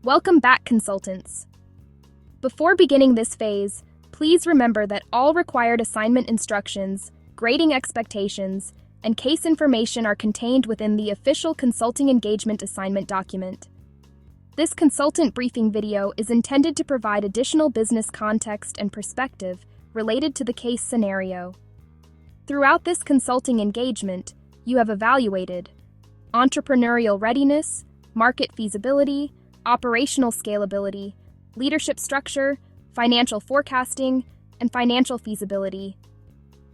Welcome back, consultants. Before beginning this phase, please remember that all required assignment instructions, grading expectations, and case information are contained within the official consulting engagement assignment document. This consultant briefing video is intended to provide additional business context and perspective related to the case scenario. Throughout this consulting engagement, you have evaluated entrepreneurial readiness, market feasibility, operational scalability, leadership structure, financial forecasting, and financial feasibility.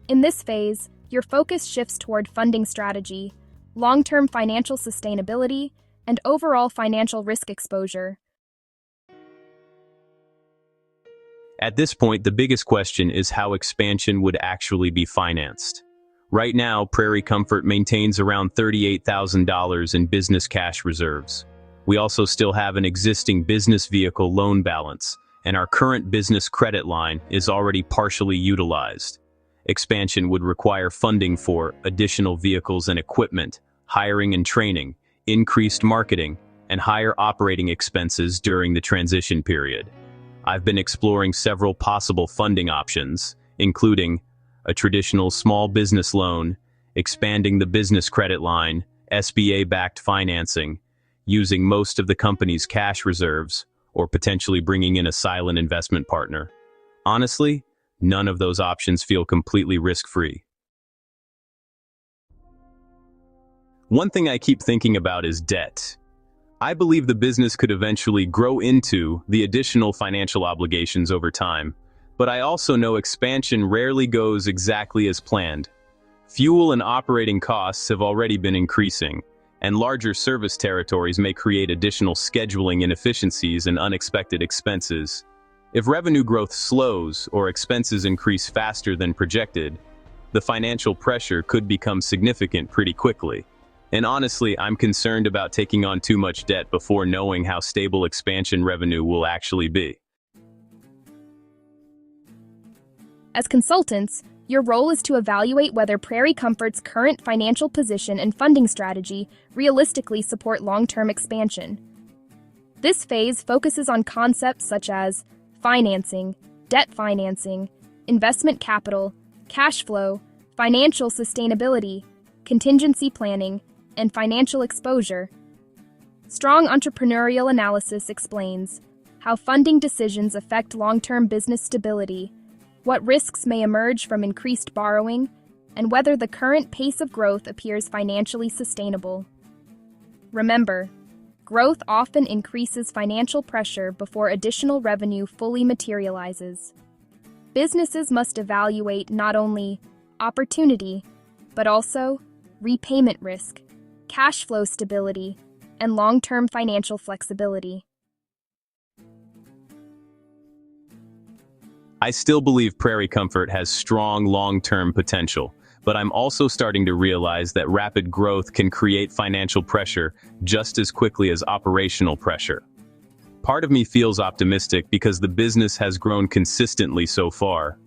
In this phase, your focus shifts toward funding strategy, long-term financial sustainability, and overall financial risk exposure. At this point, the biggest question is how expansion would actually be financed. Right now, Prairie Comfort maintains around $38,000 in business cash reserves. We also still have an existing business vehicle loan balance, and our current business credit line is already partially utilized. Expansion would require funding for additional vehicles and equipment, hiring and training, increased marketing, and higher operating expenses during the transition period. I've been exploring several possible funding options, including a traditional small business loan, expanding the business credit line, SBA-backed financing, using most of the company's cash reserves, or potentially bringing in a silent investment partner. Honestly, none of those options feel completely risk-free. One thing I keep thinking about is debt. I believe the business could eventually grow into the additional financial obligations over time, but I also know expansion rarely goes exactly as planned. Fuel and operating costs have already been increasing, and larger service territories may create additional scheduling inefficiencies and unexpected expenses. If revenue growth slows or expenses increase faster than projected, the financial pressure could become significant pretty quickly. And honestly, I'm concerned about taking on too much debt before knowing how stable expansion revenue will actually be. As consultants, your role is to evaluate whether Prairie Comfort's current financial position and funding strategy realistically support long-term expansion. This phase focuses on concepts such as financing, debt financing, investment capital, cash flow, financial sustainability, contingency planning, and financial exposure. Strong entrepreneurial analysis explains how funding decisions affect long-term business stability, what risks may emerge from increased borrowing, and whether the current pace of growth appears financially sustainable. Remember, growth often increases financial pressure before additional revenue fully materializes. Businesses must evaluate not only opportunity, but also repayment risk, cash flow stability, and long-term financial flexibility. I still believe Prairie Comfort has strong long-term potential, but I'm also starting to realize that rapid growth can create financial pressure just as quickly as operational pressure. Part of me feels optimistic because the business has grown consistently so far.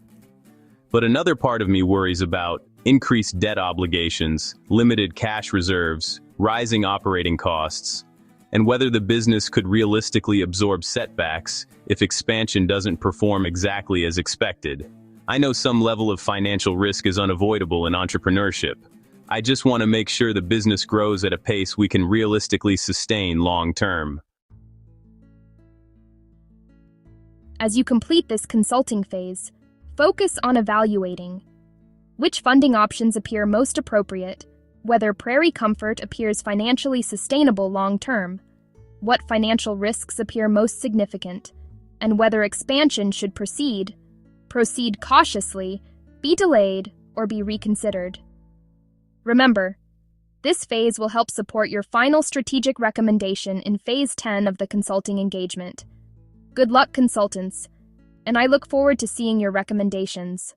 But another part of me worries about increased debt obligations, limited cash reserves, rising operating costs, and whether the business could realistically absorb setbacks if expansion doesn't perform exactly as expected. I know some level of financial risk is unavoidable in entrepreneurship. I just want to make sure the business grows at a pace we can realistically sustain long term. As you complete this consulting phase, focus on evaluating which funding options appear most appropriate, whether Prairie Comfort appears financially sustainable long-term, what financial risks appear most significant, and whether expansion should proceed cautiously, be delayed, or be reconsidered. Remember, this phase will help support your final strategic recommendation in Phase 10 of the consulting engagement. Good luck, consultants, and I look forward to seeing your recommendations.